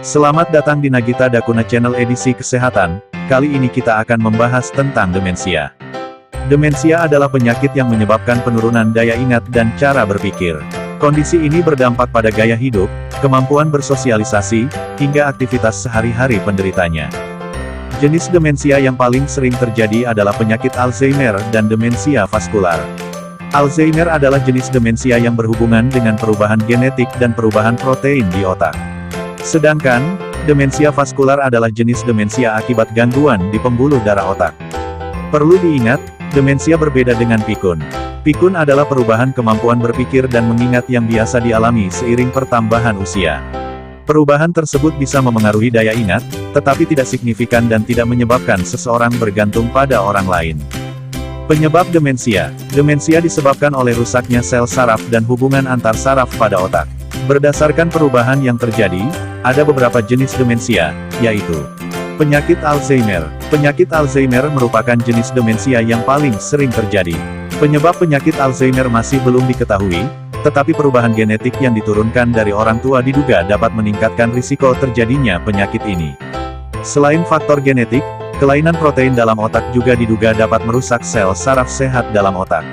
Selamat datang di Nagita Dakuna Channel edisi kesehatan. Kali ini kita akan membahas tentang demensia. Demensia adalah penyakit yang menyebabkan penurunan daya ingat dan cara berpikir. Kondisi ini berdampak pada gaya hidup, kemampuan bersosialisasi, hingga aktivitas sehari-hari penderitanya. Jenis demensia yang paling sering terjadi adalah penyakit Alzheimer dan demensia vaskular. Alzheimer adalah jenis demensia yang berhubungan dengan perubahan genetik dan perubahan protein di otak. Sedangkan, demensia vaskular adalah jenis demensia akibat gangguan di pembuluh darah otak. Perlu diingat, demensia berbeda dengan pikun. Pikun adalah perubahan kemampuan berpikir dan mengingat yang biasa dialami seiring pertambahan usia. Perubahan tersebut bisa memengaruhi daya ingat, tetapi tidak signifikan dan tidak menyebabkan seseorang bergantung pada orang lain. Penyebab demensia. Demensia disebabkan oleh rusaknya sel saraf dan hubungan antar saraf pada otak. Berdasarkan perubahan yang terjadi, ada beberapa jenis demensia, yaitu penyakit Alzheimer. Penyakit Alzheimer merupakan jenis demensia yang paling sering terjadi. Penyebab penyakit Alzheimer masih belum diketahui, tetapi perubahan genetik yang diturunkan dari orang tua diduga dapat meningkatkan risiko terjadinya penyakit ini. Selain faktor genetik, kelainan protein dalam otak juga diduga dapat merusak sel saraf sehat dalam otak.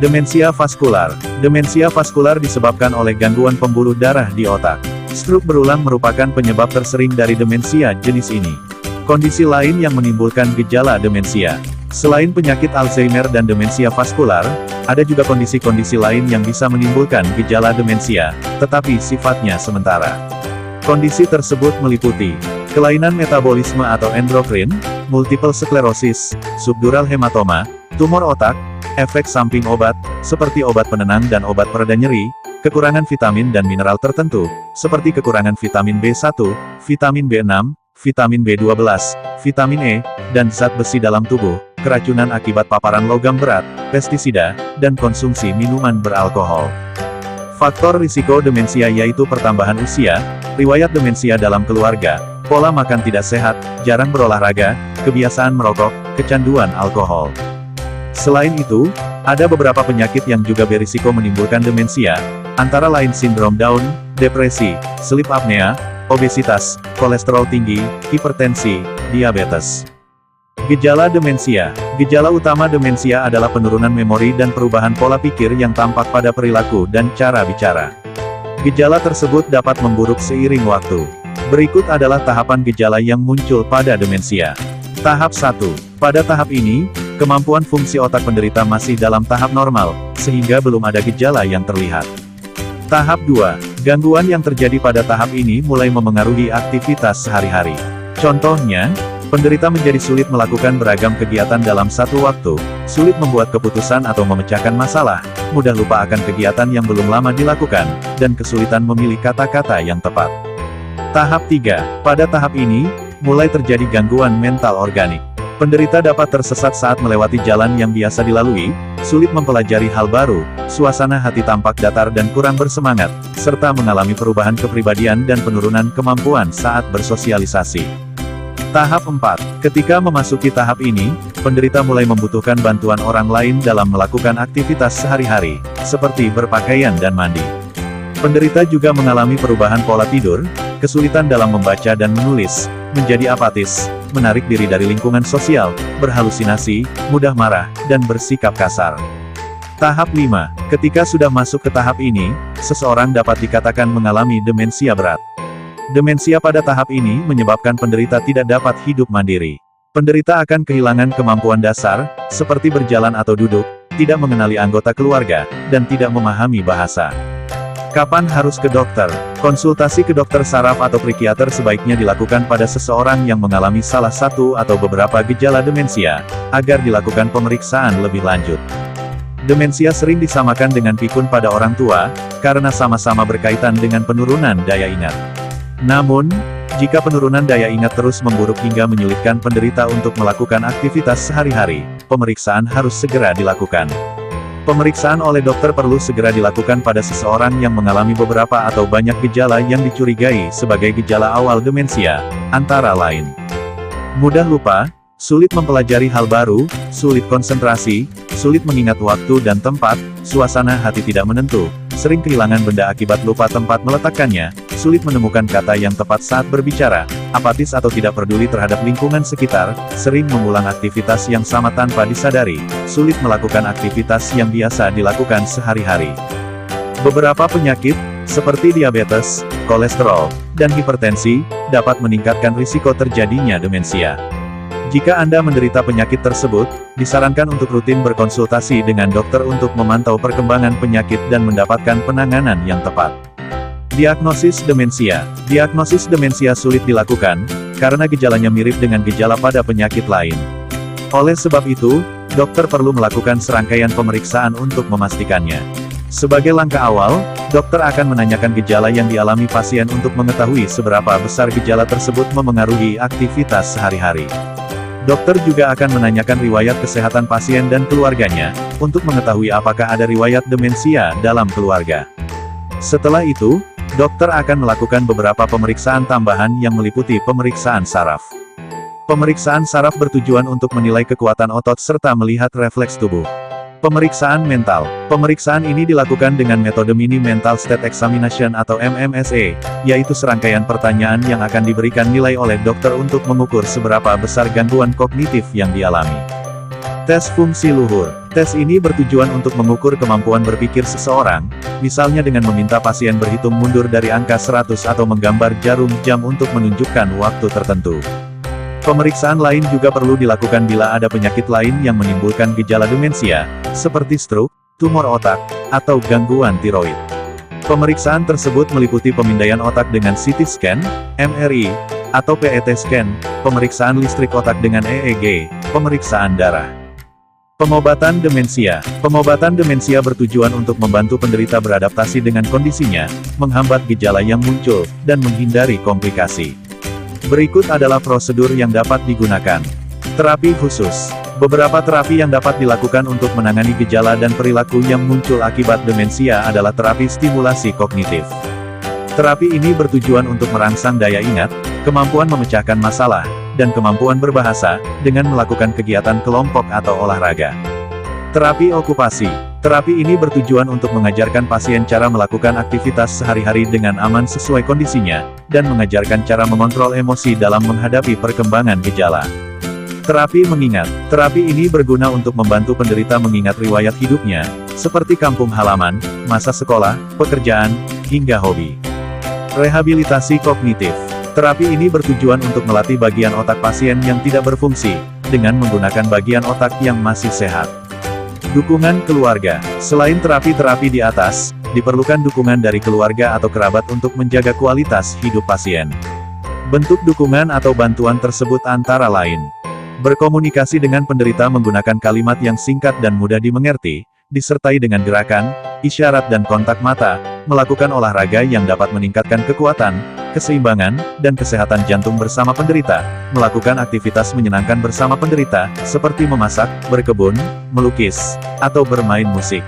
Demensia vaskular. Demensia vaskular disebabkan oleh gangguan pembuluh darah di otak. Stroke berulang merupakan penyebab tersering dari demensia jenis ini. Kondisi lain yang menimbulkan gejala demensia. Selain penyakit Alzheimer dan demensia vaskular, ada juga kondisi-kondisi lain yang bisa menimbulkan gejala demensia, tetapi sifatnya sementara. Kondisi tersebut meliputi kelainan metabolisme atau endokrin, multiple sklerosis, subdural hematoma, tumor otak, efek samping obat, seperti obat penenang dan obat pereda nyeri, kekurangan vitamin dan mineral tertentu, seperti kekurangan vitamin B1, vitamin B6, vitamin B12, vitamin E, dan zat besi dalam tubuh, keracunan akibat paparan logam berat, pestisida, dan konsumsi minuman beralkohol. Faktor risiko demensia yaitu pertambahan usia, riwayat demensia dalam keluarga, pola makan tidak sehat, jarang berolahraga, kebiasaan merokok, kecanduan alkohol. Selain itu, ada beberapa penyakit yang juga berisiko menimbulkan demensia, antara lain sindrom Down, depresi, sleep apnea, obesitas, kolesterol tinggi, hipertensi, diabetes. Gejala demensia. Gejala utama demensia adalah penurunan memori dan perubahan pola pikir yang tampak pada perilaku dan cara bicara. Gejala tersebut dapat memburuk seiring waktu. Berikut adalah tahapan gejala yang muncul pada demensia. Tahap 1. Pada tahap ini, kemampuan fungsi otak penderita masih dalam tahap normal, sehingga belum ada gejala yang terlihat. Tahap 2. Gangguan yang terjadi pada tahap ini mulai memengaruhi aktivitas sehari-hari. Contohnya, penderita menjadi sulit melakukan beragam kegiatan dalam satu waktu, sulit membuat keputusan atau memecahkan masalah, mudah lupa akan kegiatan yang belum lama dilakukan, dan kesulitan memilih kata-kata yang tepat. Tahap 3. Pada tahap ini, mulai terjadi gangguan mental organik. Penderita dapat tersesat saat melewati jalan yang biasa dilalui, sulit mempelajari hal baru, suasana hati tampak datar dan kurang bersemangat, serta mengalami perubahan kepribadian dan penurunan kemampuan saat bersosialisasi. Tahap 4. Ketika memasuki tahap ini, penderita mulai membutuhkan bantuan orang lain dalam melakukan aktivitas sehari-hari, seperti berpakaian dan mandi. Penderita juga mengalami perubahan pola tidur, kesulitan dalam membaca dan menulis, menjadi apatis, menarik diri dari lingkungan sosial, berhalusinasi, mudah marah, dan bersikap kasar. Tahap 5. Ketika sudah masuk ke tahap ini, seseorang dapat dikatakan mengalami demensia berat. Demensia pada tahap ini menyebabkan penderita tidak dapat hidup mandiri. Penderita akan kehilangan kemampuan dasar, seperti berjalan atau duduk, tidak mengenali anggota keluarga, dan tidak memahami bahasa. Kapan harus ke dokter? Konsultasi ke dokter saraf atau psikiater sebaiknya dilakukan pada seseorang yang mengalami salah satu atau beberapa gejala demensia, agar dilakukan pemeriksaan lebih lanjut. Demensia sering disamakan dengan pikun pada orang tua, karena sama-sama berkaitan dengan penurunan daya ingat. Namun, jika penurunan daya ingat terus memburuk hingga menyulitkan penderita untuk melakukan aktivitas sehari-hari, pemeriksaan harus segera dilakukan. Pemeriksaan oleh dokter perlu segera dilakukan pada seseorang yang mengalami beberapa atau banyak gejala yang dicurigai sebagai gejala awal demensia, antara lain mudah lupa, sulit mempelajari hal baru, sulit konsentrasi, sulit mengingat waktu dan tempat, suasana hati tidak menentu, sering kehilangan benda akibat lupa tempat meletakkannya, sulit menemukan kata yang tepat saat berbicara, apatis atau tidak peduli terhadap lingkungan sekitar, sering mengulang aktivitas yang sama tanpa disadari, sulit melakukan aktivitas yang biasa dilakukan sehari-hari. Beberapa penyakit, seperti diabetes, kolesterol, dan hipertensi, dapat meningkatkan risiko terjadinya demensia. Jika Anda menderita penyakit tersebut, disarankan untuk rutin berkonsultasi dengan dokter untuk memantau perkembangan penyakit dan mendapatkan penanganan yang tepat. Diagnosis demensia. Diagnosis demensia sulit dilakukan, karena gejalanya mirip dengan gejala pada penyakit lain. Oleh sebab itu, dokter perlu melakukan serangkaian pemeriksaan untuk memastikannya. Sebagai langkah awal, dokter akan menanyakan gejala yang dialami pasien untuk mengetahui seberapa besar gejala tersebut memengaruhi aktivitas sehari-hari. Dokter juga akan menanyakan riwayat kesehatan pasien dan keluarganya, untuk mengetahui apakah ada riwayat demensia dalam keluarga. Setelah itu, dokter akan melakukan beberapa pemeriksaan tambahan yang meliputi pemeriksaan saraf. Pemeriksaan saraf bertujuan untuk menilai kekuatan otot serta melihat refleks tubuh. Pemeriksaan mental. Pemeriksaan ini dilakukan dengan metode Mini Mental State Examination atau MMSE, yaitu serangkaian pertanyaan yang akan diberikan nilai oleh dokter untuk mengukur seberapa besar gangguan kognitif yang dialami. Tes fungsi luhur. Tes ini bertujuan untuk mengukur kemampuan berpikir seseorang, misalnya dengan meminta pasien berhitung mundur dari angka 100 atau menggambar jarum jam untuk menunjukkan waktu tertentu. Pemeriksaan lain juga perlu dilakukan bila ada penyakit lain yang menimbulkan gejala demensia, seperti stroke, tumor otak, atau gangguan tiroid. Pemeriksaan tersebut meliputi pemindaian otak dengan CT scan, MRI, atau PET scan, pemeriksaan listrik otak dengan EEG, pemeriksaan darah. Pengobatan demensia. Pengobatan demensia bertujuan untuk membantu penderita beradaptasi dengan kondisinya, menghambat gejala yang muncul, dan menghindari komplikasi. Berikut adalah prosedur yang dapat digunakan. Terapi khusus. Beberapa terapi yang dapat dilakukan untuk menangani gejala dan perilaku yang muncul akibat demensia adalah terapi stimulasi kognitif. Terapi ini bertujuan untuk merangsang daya ingat, kemampuan memecahkan masalah, dan kemampuan berbahasa, dengan melakukan kegiatan kelompok atau olahraga. Terapi okupasi. Terapi ini bertujuan untuk mengajarkan pasien cara melakukan aktivitas sehari-hari dengan aman sesuai kondisinya, dan mengajarkan cara mengontrol emosi dalam menghadapi perkembangan gejala. Terapi mengingat. Terapi ini berguna untuk membantu penderita mengingat riwayat hidupnya, seperti kampung halaman, masa sekolah, pekerjaan, hingga hobi. Rehabilitasi kognitif. Terapi ini bertujuan untuk melatih bagian otak pasien yang tidak berfungsi, dengan menggunakan bagian otak yang masih sehat. Dukungan keluarga. Selain terapi-terapi di atas, diperlukan dukungan dari keluarga atau kerabat untuk menjaga kualitas hidup pasien. Bentuk dukungan atau bantuan tersebut antara lain: berkomunikasi dengan penderita menggunakan kalimat yang singkat dan mudah dimengerti, disertai dengan gerakan, isyarat dan kontak mata, melakukan olahraga yang dapat meningkatkan kekuatan, keseimbangan, dan kesehatan jantung bersama penderita, melakukan aktivitas menyenangkan bersama penderita, seperti memasak, berkebun, melukis, atau bermain musik.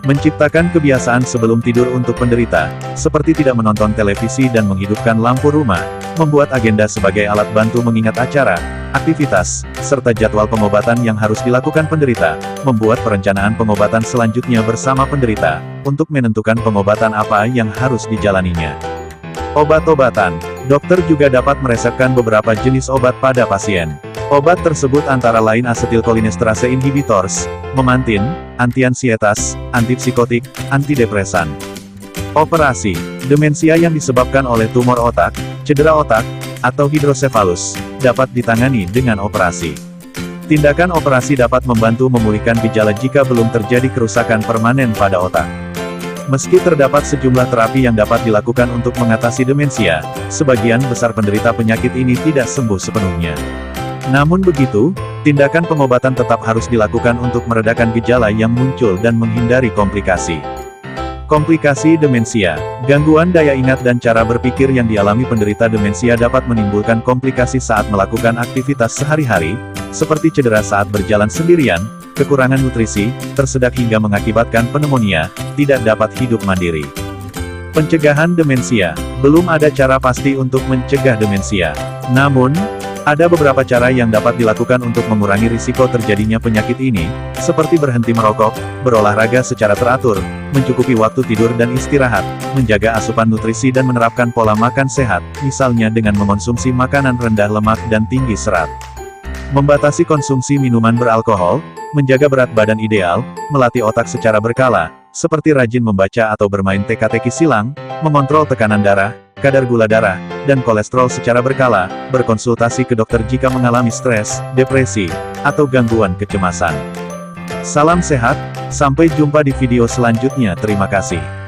Menciptakan kebiasaan sebelum tidur untuk penderita, seperti tidak menonton televisi dan menghidupkan lampu rumah, membuat agenda sebagai alat bantu mengingat acara, aktivitas, serta jadwal pengobatan yang harus dilakukan penderita, membuat perencanaan pengobatan selanjutnya bersama penderita, untuk menentukan pengobatan apa yang harus dijalaninya. Obat-obatan. Dokter juga dapat meresepkan beberapa jenis obat pada pasien. Obat tersebut antara lain asetilkolinesterase inhibitors, memantin, antiansietas, antipsikotik, antidepresan. Operasi. Demensia yang disebabkan oleh tumor otak, cedera otak, atau hidrosefalus, dapat ditangani dengan operasi. Tindakan operasi dapat membantu memulihkan gejala jika belum terjadi kerusakan permanen pada otak. Meski terdapat sejumlah terapi yang dapat dilakukan untuk mengatasi demensia, sebagian besar penderita penyakit ini tidak sembuh sepenuhnya. Namun begitu, tindakan pengobatan tetap harus dilakukan untuk meredakan gejala yang muncul dan menghindari komplikasi. Komplikasi demensia. Gangguan daya ingat dan cara berpikir yang dialami penderita demensia dapat menimbulkan komplikasi saat melakukan aktivitas sehari-hari, seperti cedera saat berjalan sendirian, kekurangan nutrisi, tersedak hingga mengakibatkan pneumonia, tidak dapat hidup mandiri. Pencegahan demensia. Belum ada cara pasti untuk mencegah demensia. Namun, Ada beberapa cara yang dapat dilakukan untuk mengurangi risiko terjadinya penyakit ini, seperti berhenti merokok, berolahraga secara teratur, mencukupi waktu tidur dan istirahat, menjaga asupan nutrisi dan menerapkan pola makan sehat, misalnya dengan mengonsumsi makanan rendah lemak dan tinggi serat. Membatasi konsumsi minuman beralkohol, menjaga berat badan ideal, melatih otak secara berkala, seperti rajin membaca atau bermain teka-teki silang, mengontrol tekanan darah, kadar gula darah, dan kolesterol secara berkala, berkonsultasi ke dokter jika mengalami stres, depresi, atau gangguan kecemasan. Salam sehat, sampai jumpa di video selanjutnya. Terima kasih.